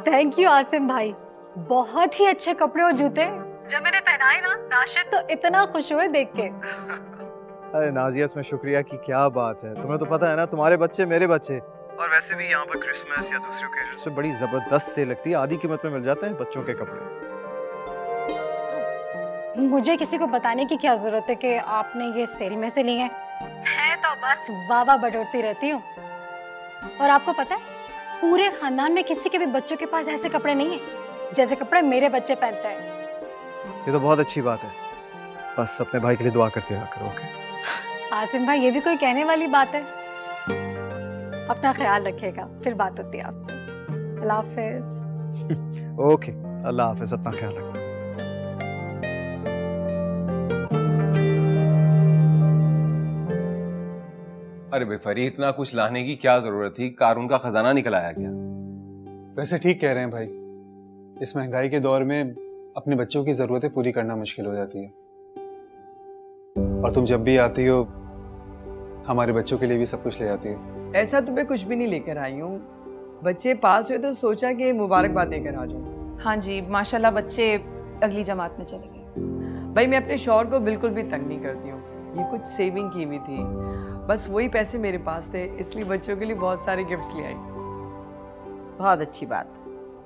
Thank you Asim भाई, बहुत ही अच्छे कपड़े और जूते। जब मैंने पहनाए ना राशिद तो इतना खुश हुए देख के। अरे नाजिया, इसमें शुक्रिया की क्या बात है। तुम्हें तो पता है ना, तुम्हारे बच्चे मेरे बच्चे। और वैसे भी यहाँ पर क्रिसमस या दूसरे ओकेजन से बड़ी जबरदस्त सेल लगती है, आधी कीमत में मिल जाते हैं बच्चों के कपड़े। मुझे किसी को बताने की क्या जरूरत है कि आपने ये सेल में से लिए हैं। मैं तो बस वाह बटोरती रहती हूँ। और आपको पता है, पूरे खानदान में किसी के भी बच्चों के पास ऐसे कपड़े नहीं है जैसे कपड़े मेरे बच्चे पहनते हैं। ये तो बहुत अच्छी बात है। बस अपने भाई के लिए दुआ करती रहा करो। ओके आसिम भाई, ये भी कोई कहने वाली बात है। अपना ख्याल रखिएगा, फिर बात होती है आपसे। अल्लाह हाफिज। ओके, अल्लाह हाफिज, अपना ख्याल रखना। अरे भाई फरीद, इतना कुछ लाने की क्या जरूरत थी? कारून का खजाना निकल आया क्या? वैसे ठीक कह रहे हैं भाई, इस महंगाई के दौर में अपने बच्चों की जरूरतें पूरी करना मुश्किल हो जाती है। और तुम जब भी आती हो हमारे बच्चों के लिए भी सब कुछ ले आती हो। ऐसा तो मैं कुछ भी नहीं लेकर आई हूँ। बच्चे पास हुए तो सोचा कि मुबारकबाद देकर आ जाऊँ। हाँ जी, माशाल्लाह बच्चे अगली जमात में चले गए। भाई मैं अपने शौहर को बिल्कुल भी तंग नहीं करती हूँ। ये कुछ सेविंग की हुई थी, बस वही पैसे मेरे पास थे, इसलिए बच्चों के लिए बहुत सारे गिफ्ट्स ले आई। बहुत अच्छी बात।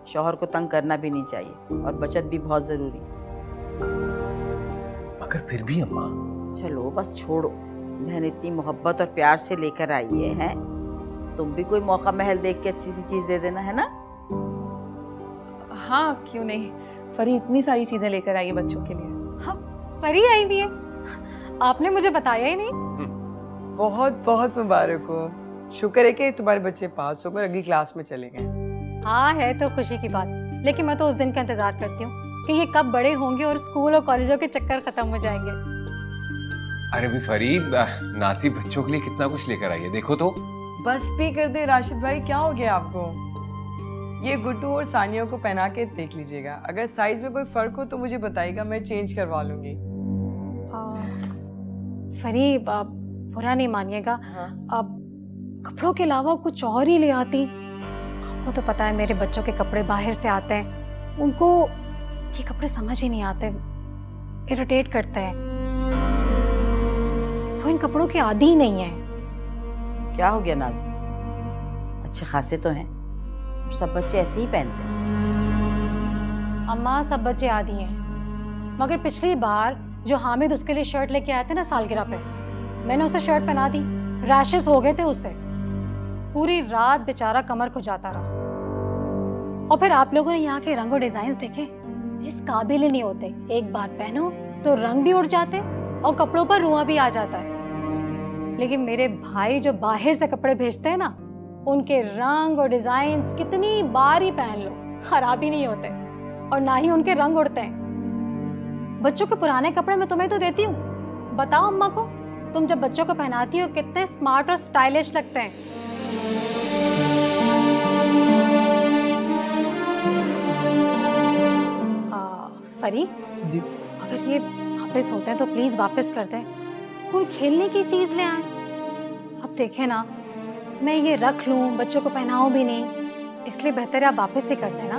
शौहर को तंग करना भी नहीं चाहिए और बचत भी बहुत जरूरी। मगर फिर भी अम्मा। चलो बस छोड़ो, बहन इतनी मोहब्बत और प्यार से लेकर आई है, तुम भी कोई मौका महल देख के अच्छी सी चीज दे देना, है ना? हाँ क्यों नहीं, फरी इतनी सारी चीजें लेकर आई है बच्चों के लिए। हाँ, फरी आई भी है, आपने मुझे बताया ही नहीं। बहुत बहुत मुबारक हो। शुक्र है कि तुम्हारे बच्चे पास होकर अगली क्लास में चले गए। हाँ, है तो खुशी की बात, लेकिन मैं तो उस दिन का इंतजार करती हूँ कि ये कब बड़े होंगे और स्कूल और कॉलेजों के चक्कर खत्म हो जाएंगे। अरे भी फरीद, नासी बच्चों के लिए कितना कुछ लेकर आई है, देखो तो। बस भी कर दे राशिद भाई, क्या हो गया आपको? ये गुड्डू और सानिया को पहना के देख लीजिएगा, अगर साइज में कोई फर्क हो तो मुझे बताइएगा, मैं चेंज करवा लूंगी। फरी, बुरा नहीं मानिएगा। हाँ। अब कपड़ों के अलावा कुछ और ही ले आती। आपको तो पता है मेरे बच्चों के कपड़े बाहर से आते हैं, उनको ये कपड़े समझ ही नहीं आते, इरिटेट करते हैं। वो इन कपड़ों के आदी ही नहीं है। क्या हो गया नाज़ी? अच्छे खासे तो हैं, सब बच्चे ऐसे ही पहनते हैं। अम्मा, सब बच्चे आदी हैं, मगर पिछली बार जो हामिद उसके लिए शर्ट लेके आए थे ना सालगिरह पे, मैंने उसे शर्ट पहना दी, रैशेस हो गए थे उससे, पूरी रात बेचारा कमर को जाता रहा। और फिर आप लोगों ने यहाँ के रंग और डिजाइन देखे, इस काबिल ही नहीं होते। एक बार पहनो तो रंग भी उड़ जाते और कपड़ों पर रुआं भी आ जाता है। लेकिन मेरे भाई जो बाहर से कपड़े भेजते हैं ना, उनके रंग और डिजाइन कितनी बार ही पहन लो खराब ही नहीं होते, और ना ही उनके रंग उड़ते हैं। बच्चों के पुराने कपड़े मैं तुम्हें तो देती हूँ, बताओ अम्मा को, तुम जब बच्चों को पहनाती हो कितने स्मार्ट और स्टाइलिश लगते हैं। फरी जी, अगर ये वापस होते हैं तो प्लीज वापस कर दें, कोई खेलने की चीज ले आए। अब देखें ना, मैं ये रख लूं, बच्चों को पहनाऊं भी नहीं, इसलिए बेहतर है आप वापस ही कर देना।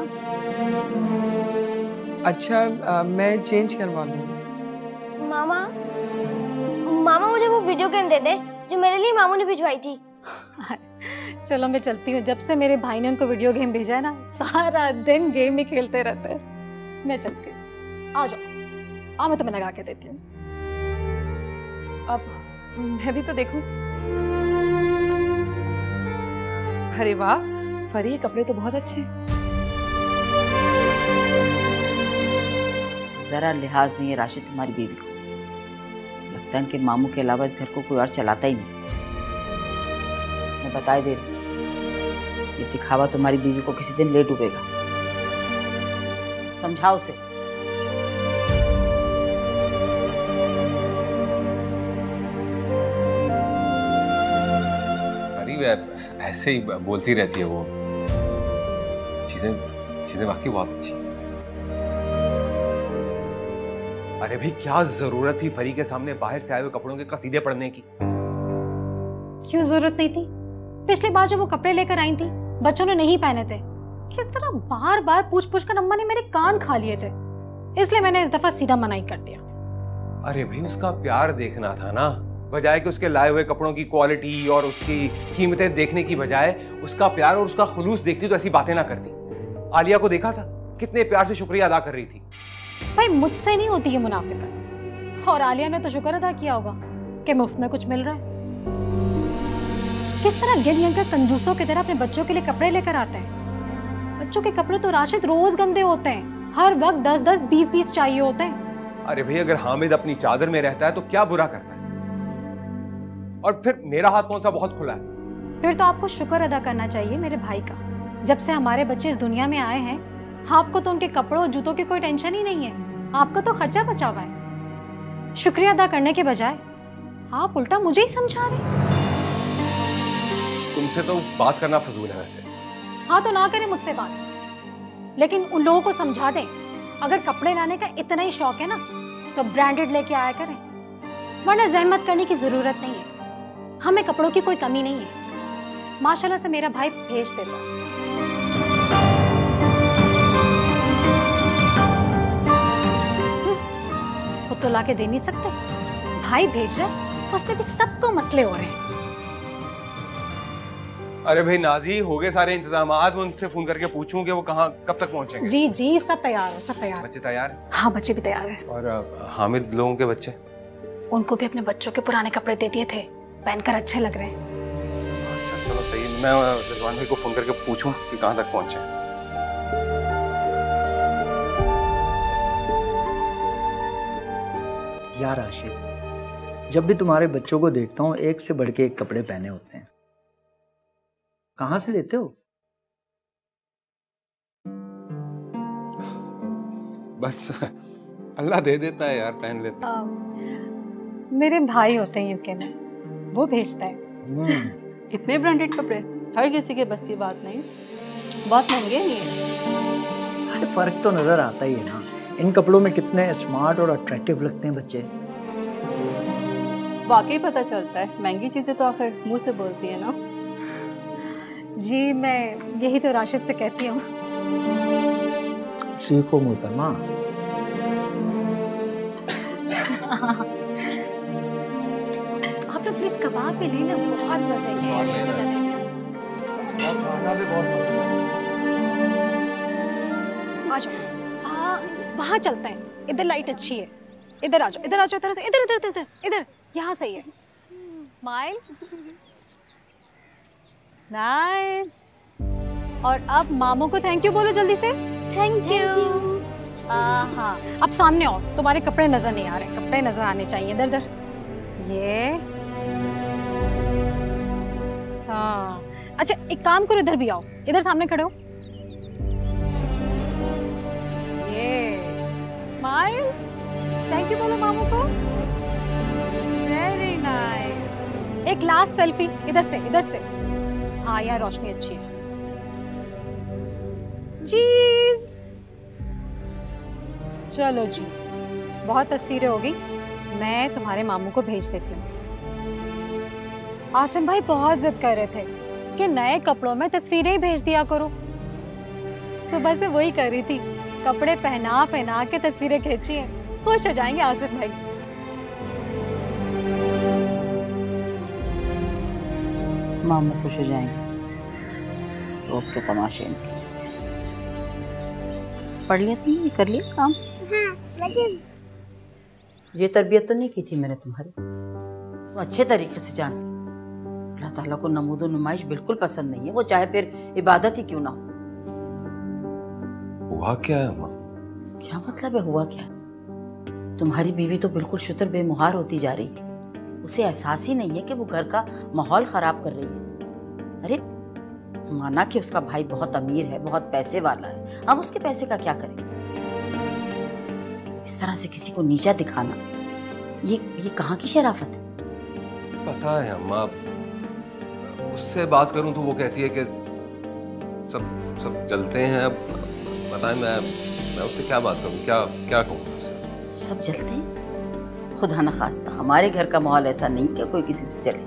अच्छा मैं चेंज करवा लूँगी। मामा मुझे वो वीडियो गेम दे दे जो मेरे लिए मामू ने भिजवाई थी। चलो मैं चलती हूँ, जब से मेरे भाई ने उनको वीडियो गेम भेजा है ना, सारा दिन गेम ही खेलते रहते हैं। मैं चलती हूँ, आ जाओ। मैं तुम्हें लगा के देती हूँ। अब मैं भी तो देखूं। अरे वाह फरी, ये कपड़े तो बहुत अच्छे हैं। जरा लिहाज नहीं है राशिद तुम्हारी बीवी को, लगता है कि मामू के अलावा इस घर को कोई और चलाता ही नहीं। मैं बता दे रही, ये दिखावा तुम्हारी बीवी को किसी दिन ले डूबेगा, समझाओ उसे। ऐसे ही बोलती रहती है वो, चीजें वाकई बहुत अच्छी हैं। अरे भाई क्या जरूरत थी फरी के सामने बाहर से आए हुए कपड़ों के कसीदे पढ़ने की? क्यों जरूरत नहीं थी? पिछली बार जब वो कपड़े लेकर आई थी, बच्चों ने नहीं पहने थे, किस तरह बार बार पूछ पूछ कर अम्मा ने मेरे कान खा लिए थे, इसलिए मैंने इस दफा सीधा मना ही कर दिया। अरे भाई उसका प्यार देखना था ना, बजाय कि उसके लाए हुए कपड़ों की क्वालिटी और उसकी कीमतें देखने की बजाय उसका प्यार और उसका खुलूस देखती तो ऐसी बातें ना करती। आलिया को देखा था कितने प्यार से शुक्रिया अदा कर रही थी। भाई मुझसे नहीं होती है मुनाफिकत, और आलिया ने तो शुक्र अदा किया होगा कि मुफ्त में कुछ मिल रहा है। किस तरह गिन गिन कर कंजूसों की तरह अपने बच्चों के लिए कपड़े लेकर आते हैं। बच्चों के कपड़े तो राशिद रोज गंदे होते हैं, हर वक्त 10-10, 20-20 चाहिए होते हैं। अरे भाई अगर हामिद अपनी चादर में रहता है तो क्या बुरा करता है, और फिर मेरा हाथ कौन सा बहुत खुला है। फिर तो आपको शुक्र अदा करना चाहिए मेरे भाई का, जब से हमारे बच्चे इस दुनिया में आए हैं आपको तो उनके कपड़ों और जूतों की कोई टेंशन ही नहीं है, आपका तो खर्चा बचा हुआ है। शुक्रिया अदा करने के बजाय आप उल्टा मुझे ही समझा रहे। तुमसे तो बात करना फजूल है वैसे। हाँ तो ना करें मुझसे बात, लेकिन उन लोगों को समझा दें अगर कपड़े लाने का इतना ही शौक है ना तो ब्रांडेड लेके आया करें, वरना जहमत करने की जरूरत नहीं है। हमें कपड़ों की कोई कमी नहीं है, माशाल्लाह से मेरा भाई भेज देता। खुद तो लाके दे नहीं सकते, भाई भेज रहा है, उससे भी सबको मसले हो रहे हैं। अरे भाई नाजी हो गए सारे इंतजाम, मैं उनसे फोन करके पूछूं कि वो कहाँ कब तक पहुंचेंगे। जी जी सब तैयार है, सब तैयार। बच्चे तैयार हैं? हाँ बच्चे भी तैयार है। और हामिद लोगों के बच्चे? उनको भी अपने बच्चों के पुराने कपड़े दे दिए थे, पहनकर अच्छे लग रहे हैं। अच्छा चलो सही, मैं रिजवान भाई को फोन करके पूछूं कि कहाँ तक पहुंचे। यार राशिद, जब भी तुम्हारे बच्चों को देखता हूँ एक से बढ़ के एक कपड़े पहने होते हैं, कहाँ से लेते हो? बस अल्लाह दे देता है यार, पहन लेते हैं। मेरे भाई होते हैं यूके में, वो भेजता है। इतने ब्रांडेड कपड़े हर किसी के बस की बात नहीं, बहुत महंगे हैं ये। अरे फर्क तो नजर आता ही है ना, इन कपड़ों में कितने स्मार्ट और अट्रैक्टिव लगते हैं बच्चे। वाकई पता चलता है, महंगी चीजें तो आखिर मुंह से बोलती है ना। जी मैं यही तो राशिद से कहती हूँ। सीखो मोहतरमा। आप लोग प्लीज कबाब भी लेना, बहुत मजे के। आ जाओ, वहाँ चलते हैं, इधर लाइट अच्छी है। इधर आ जाओ, इधर आ जाओ, इधर इधर इधर इधर इधर, यहाँ सही है। Smile, nice. और अब मामू को थैंक यू बोलो जल्दी से। Thank you. हाँ अब सामने आओ, तुम्हारे कपड़े नजर नहीं आ रहे, कपड़े नजर आने चाहिए। इधर इधर, ये हाँ। अच्छा एक काम करो, इधर भी आओ, इधर सामने खड़े हो। ये स्माइल, थैंक यू बोलो मामू को। Very nice. एक लास्ट सेल्फी, इधर से, इधर से। हाँ यार रोशनी अच्छी है। चीज। चलो जी, बहुत तस्वीरें हो गई, मैं तुम्हारे मामू को भेज देती हूँ। आसिम भाई बहुत जिद कर रहे थे कि नए कपड़ों में तस्वीरें ही भेज दिया करो। सुबह से वही कर रही थी, कपड़े पहना पहना के तस्वीरें खींची हैं। खुश हो जाएंगे आसिम भाई। मामू खुश हो जाएंगे तो उसके तमाशे में। पढ़ लिया तुमने, कर लिया काम? लेकिन ये तरबियत तो नहीं की थी मैंने तुम्हारी, वो अच्छे तरीके से जानती। अल्लाह ताला को नमूदो नुमाइश बिल्कुल पसंद नहीं है, वो चाहे फिर इबादत ही क्यों ना हो। हुआ क्या है माँ? क्या मतलब है हुआ क्या? तुम्हारी बीवी तो बिल्कुल शुतर बेमुहार होती जा रही है, उसे एहसास ही नहीं है कि वो घर का माहौल खराब कर रही है। अरे माना कि उसका भाई बहुत अमीर है, बहुत पैसे वाला है, हम उसके पैसे का क्या करें? इस तरह से किसी को नीचा दिखाना, ये कहाँ की शराफत है? पता है अम्मा, उससे बात करूं तो वो कहती है कि सब जलते हैं। अब बताएं मैं उससे क्या बात करूं, क्या कहूं उससे? सब जलते हैं? खुदा न खास्ता, हमारे घर का माहौल ऐसा नहीं कि कोई किसी से जले।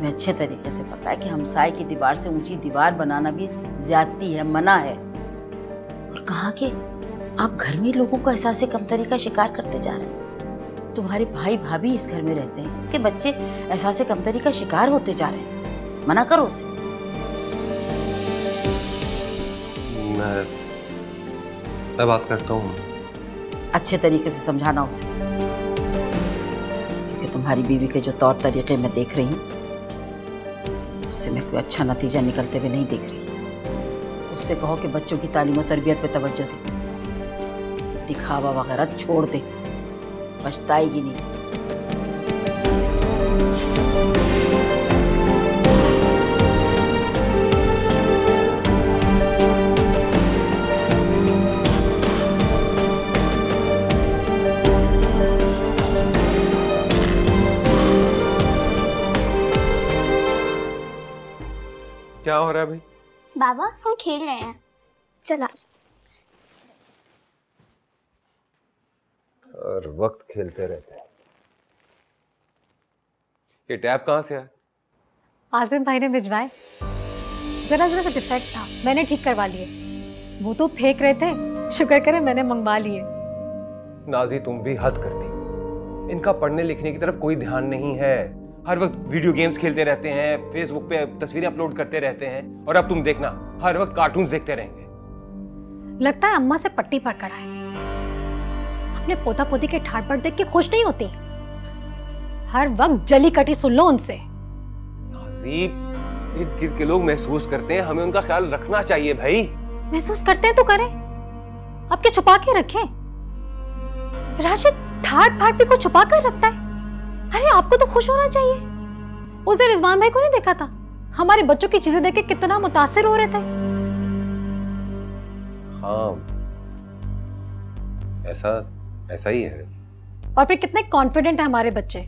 तुम्हें अच्छे तरीके से पता है कि हमसाए की दीवार से ऊंची दीवार बनाना भी ज्यादती है, मना है। और कहा कि आप घर में लोगों को एहसास कमतरी का शिकार करते जा रहे हैं। तुम्हारे भाई भाभी इस घर में रहते हैं, इसके बच्चे एहसास कमतरी का शिकार होते जा रहे हैं। मना करो उसे। मैं बात करता हूँ। अच्छे तरीके से समझाना उसे, क्योंकि तुम्हारी बीवी के जो तौर तरीके मैं देख रही हूँ उससे मैं कोई अच्छा नतीजा निकलते हुए नहीं देख रही। उससे कहो कि बच्चों की तालीम और तरबियत पे तवज्जो दे, दिखावा वगैरह छोड़ दे, पछताएगी नहीं। क्या हो रहा है भाई? बाबा हम खेल रहे हैं, चल आज। और वक्त खेलते रहते हैं। ये टैब कहाँ से आया? आसिम भाई ने भिजवाए। जरा सा डिफेक्ट था, मैंने ठीक करवा लिए। वो तो फेंक रहे थे, शुक्र करे मैंने मंगवा लिए। नाजी तुम भी हद करती हो। इनका पढ़ने लिखने की तरफ कोई ध्यान नहीं है। हर वक्त वीडियो गेम्स खेलते रहते हैं, फेसबुक पे तस्वीरें अपलोड करते रहते हैं, और अब तुम देखना हर वक्त कार्टून्स देखते रहेंगे। लगता है अम्मा से पट्टी पकड़ा है। अपने पोता पोती के ठाट बाट देख के खुश नहीं होती, हर वक्त जली कटी सुन लो उनसे। नाजीब, इर्द गिर्द के लोग महसूस करते हैं, हमें उनका ख्याल रखना चाहिए भाई। महसूस करते हैं तो करें, अब क्या छुपा के रखें? राशिद ठाट बाट भी को छुपा कर रखता है। अरे आपको तो खुश होना चाहिए। उस दिन रिजवान भाई को नहीं देखा था, हमारे बच्चों की चीजें देख के कितना मुतासिर हो रहे थे। हाँ, ऐसा ही है। और फिर कितने कॉन्फिडेंट है हमारे बच्चे।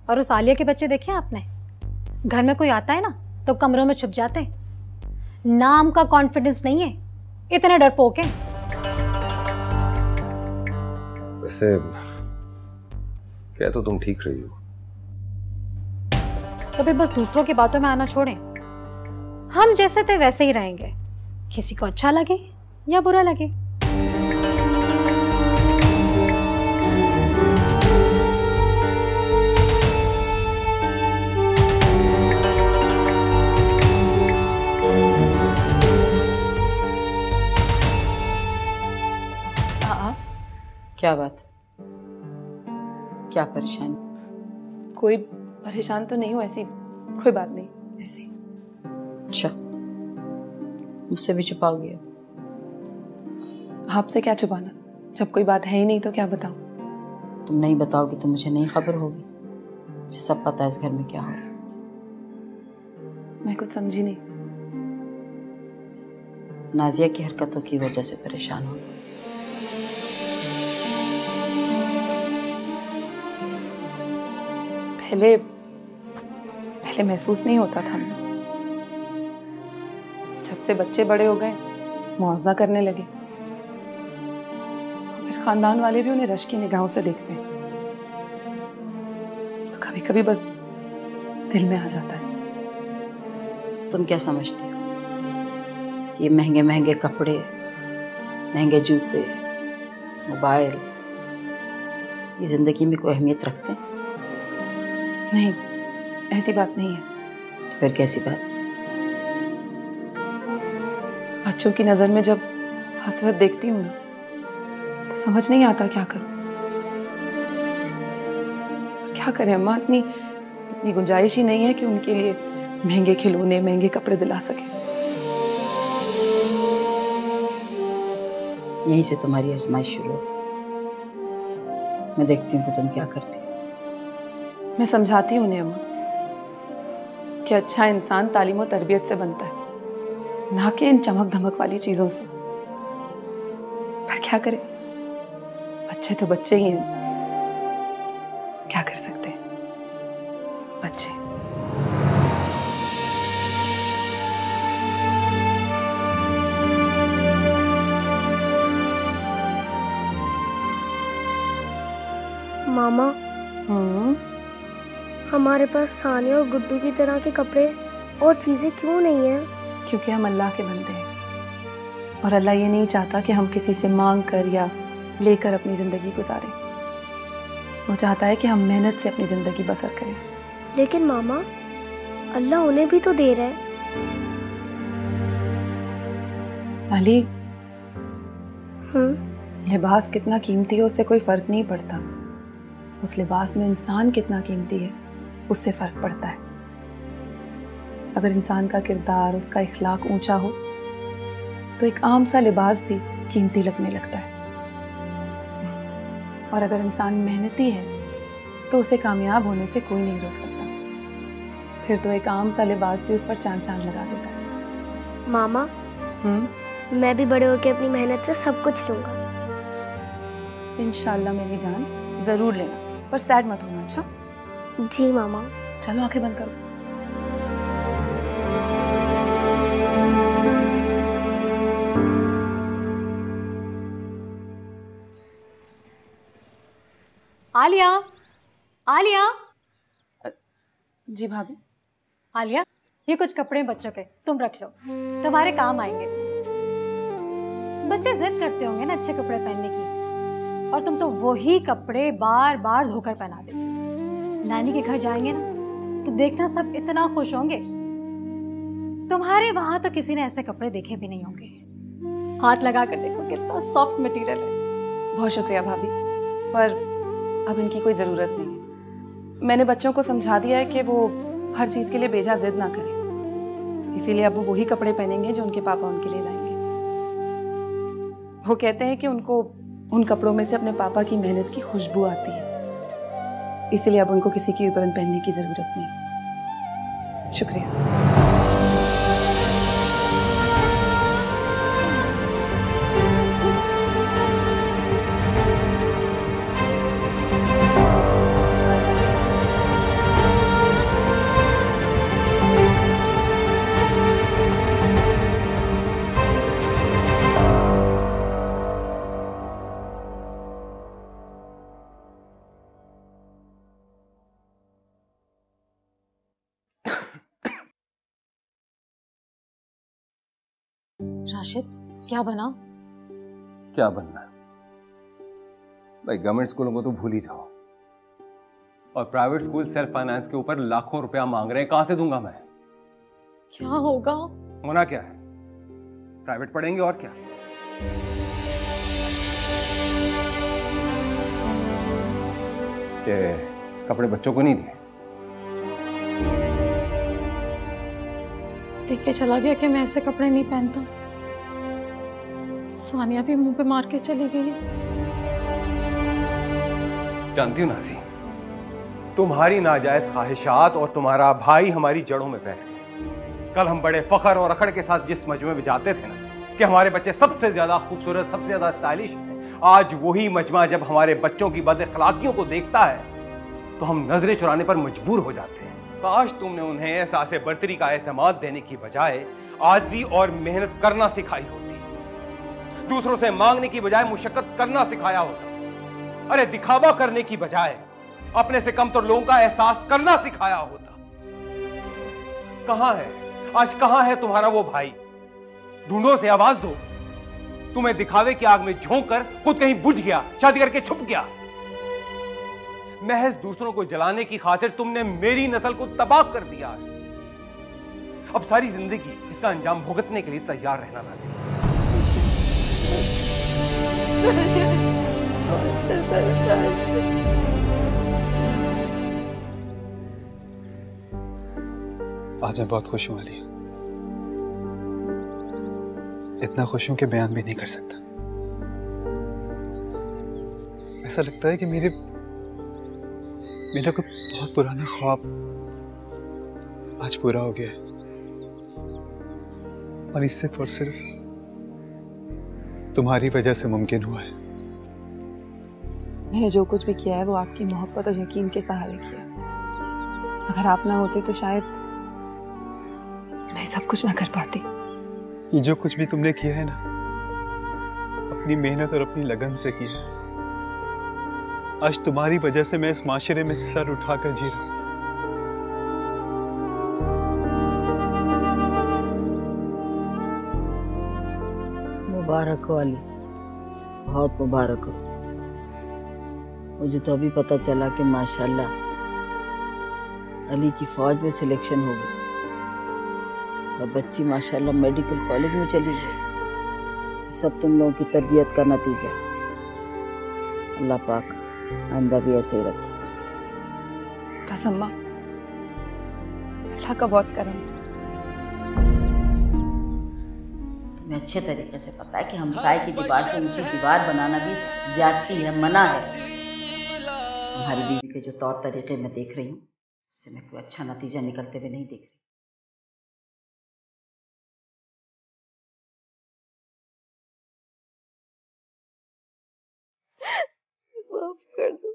और उस आलिया के बच्चे देखे आपने? घर में कोई आता है ना तो कमरों में छुप जाते हैं। नाम का कॉन्फिडेंस नहीं है, इतने डरपोक हैं। वैसे क्या तो तुम ठीक रही हो। तो फिर बस दूसरों की बातों में आना छोड़ें। हम जैसे थे वैसे ही रहेंगे, किसी को अच्छा लगे या बुरा लगे। क्या बात, क्या परेशानी? कोई परेशान तो नहीं हूँ, ऐसी कोई बात नहीं, ऐसे ही। अच्छा, मुझसे भी छुपाओगे? आपसे क्या छुपाना, जब कोई बात है ही नहीं तो क्या बताऊं? तुम नहीं बताओगी तो मुझे नहीं खबर होगी। मुझे सब पता है इस घर में क्या हो रहा है। मैं कुछ समझी नहीं। नाजिया की हरकतों की वजह से परेशान हो। पहले महसूस नहीं होता था। जब से बच्चे बड़े हो गए मुआवजा करने लगे, और फिर खानदान वाले भी उन्हें रश की निगाहों से देखते हैं, तो कभी कभी बस दिल में आ जाता है। तुम क्या समझती हो कि ये महंगे महंगे कपड़े, महंगे जूते, मोबाइल ये जिंदगी में कोई अहमियत रखते हैं? नहीं, ऐसी बात नहीं है। तो फिर कैसी बात? बच्चों की नजर में जब हसरत देखती हूँ ना, तो समझ नहीं आता क्या करूं। और क्या करें अम्मा, इतनी गुंजाइश ही नहीं है कि उनके लिए महंगे खिलौने, महंगे कपड़े दिला सके। यहीं से तुम्हारी आजमाइश शुरू होती। मैं देखती हूँ कि तुम क्या करती हो। मैं समझाती हूँ उन्हें अम्मा कि अच्छा इंसान तालीम और तरबियत से बनता है, ना कि इन चमक धमक वाली चीजों से। पर क्या करें, बच्चे तो बच्चे ही हैं, क्या कर सकते हैं बच्चे। मामा हमारे पास सानिया और गुड्डू की तरह के कपड़े और चीजें क्यों नहीं है? क्योंकि हम अल्लाह के बंदे हैं और अल्लाह ये नहीं चाहता कि हम किसी से मांग कर या लेकर अपनी जिंदगी गुजारें। वो चाहता है कि हम मेहनत से अपनी जिंदगी बसर करें। लेकिन मामा, अल्लाह उन्हें भी तो दे रहा है। अली, लिबास कितना कीमती है उससे कोई फर्क नहीं पड़ता। उस लिबास में इंसान कितना कीमती है उससे फर्क पड़ता है। अगर इंसान का किरदार, उसका इखलाक ऊंचा हो तो एक आम सा लिबास भी कीमती लगने लगता है। और अगर इंसान मेहनती है तो उसे कामयाब होने से कोई नहीं रोक सकता। फिर तो एक आम सा लिबास भी उस पर चांद चांद लगा देता है। मामा, मैं भी बड़े होकर अपनी मेहनत से सब कुछ लूंगा। इंशाल्लाह मेरी जान, जरूर लेना, पर सैड मत होना। अच्छा जी मामा। चलो आंखें बंद करो। आलिया, आलिया। जी भाभी। आलिया, ये कुछ कपड़े बच्चों के तुम रख लो, तुम्हारे काम आएंगे। बच्चे जिद करते होंगे ना अच्छे कपड़े पहनने की, और तुम तो वही कपड़े बार बार धोकर पहना देती हो। नानी के घर जाएंगे ना तो देखना सब इतना खुश होंगे। तुम्हारे वहां तो किसी ने ऐसे कपड़े देखे भी नहीं होंगे। हाथ लगा कर देखो कितना सॉफ्ट मटेरियल है। बहुत शुक्रिया भाभी, पर अब इनकी कोई ज़रूरत नहीं है। मैंने बच्चों को समझा दिया है कि वो हर चीज़ के लिए बेजा जिद ना करें, इसीलिए अब वो वही कपड़े पहनेंगे जो उनके पापा उनके लिए लाएंगे। वो कहते हैं कि उनको उन कपड़ों में से अपने पापा की मेहनत की खुशबू आती है, इसीलिए अब उनको किसी की उतरन पहनने की ज़रूरत नहीं। शुक्रिया। राशिद, क्या बना? क्या बनना है भाई, गवर्नमेंट स्कूलों को तो भूल ही जाओ, और प्राइवेट स्कूल सेल्फ फाइनेंस के ऊपर लाखों रुपया मांग रहे हैं। कहां से दूंगा मैं? क्या होगा? होना क्या है, प्राइवेट पढ़ेंगे और क्या। ये कपड़े बच्चों को नहीं दिए? देख के चला गया कि मैं ऐसे कपड़े नहीं पहनता। सानिया भी मुंह पे मार के चली गई। जानती हूँ नाज़ी, तुम्हारी नाजायज ख्वाहिशात और तुम्हारा भाई हमारी जड़ों में बैठ गए। कल हम बड़े फख्र और अखड़ के साथ जिस मजमे में जाते थे ना कि हमारे बच्चे सबसे ज्यादा खूबसूरत, सबसे ज्यादा स्टाइलिश हैं, आज वही मजमा जब हमारे बच्चों की बदअखलाकियों को देखता है तो हम नजरें चुराने पर मजबूर हो जाते हैं। काश तुमने उन्हें एहसास बर्तरी का एतमाद देने की बजाय आजी और मेहनत करना सिखाई होती, दूसरों से मांगने की बजाय मुशक्कत करना सिखाया होता। अरे दिखावा करने की बजाय अपने से कम तो लोगों का एहसास करना सिखाया होता। कहां है आज, कहां है तुम्हारा वो भाई? ढूंढो, से आवाज दो। तुम्हें दिखावे की आग में झोंक कर खुद कहीं बुझ गया, शादी करके छुप गया। महज दूसरों को जलाने की खातिर तुमने मेरी नस्ल को तबाह कर दिया है। अब सारी जिंदगी इसका अंजाम भुगतने के लिए तैयार रहना नाज़ी। आज मैं बहुत खुश हूं अली, इतना खुश हूं कि बयान भी नहीं कर सकता। ऐसा लगता है कि मेरा कोई बहुत पुराना ख्वाब आज पूरा हो गया है, और इससे और सिर्फ तुम्हारी वजह से मुमकिन हुआ है। मैंने जो कुछ भी किया है वो आपकी मोहब्बत और यकीन के सहारे किया। अगर आप ना होते तो शायद मैं सब कुछ ना कर पाती। ये जो कुछ भी तुमने किया है ना, अपनी मेहनत और अपनी लगन से किया है। आज तुम्हारी वजह से मैं इस माशरे में सर उठाकर जी रहा हूं। मुबारक हो अली, बहुत मुबारक हो। मुझे तो अभी पता चला कि माशाल्लाह अली की फौज में सिलेक्शन हो गई और बच्ची माशाल्लाह मेडिकल कॉलेज में चली गई। सब तुम लोगों की तरबियत का नतीजा। अल्लाह पाक आइंदा भी ऐसे ही रखे। बस अम्मा, अल्लाह का बहुत करम। तुम्हें अच्छे तरीके से पता है कि हमसाए की दीवार से ऊंची दीवार बनाना भी ज्यादती है, मना है। तुम्हारी बीवी के जो तौर तरीके मैं देख रही हूँ उससे मैं कोई अच्छा नतीजा निकलते हुए नहीं देख रही। माफ कर दो।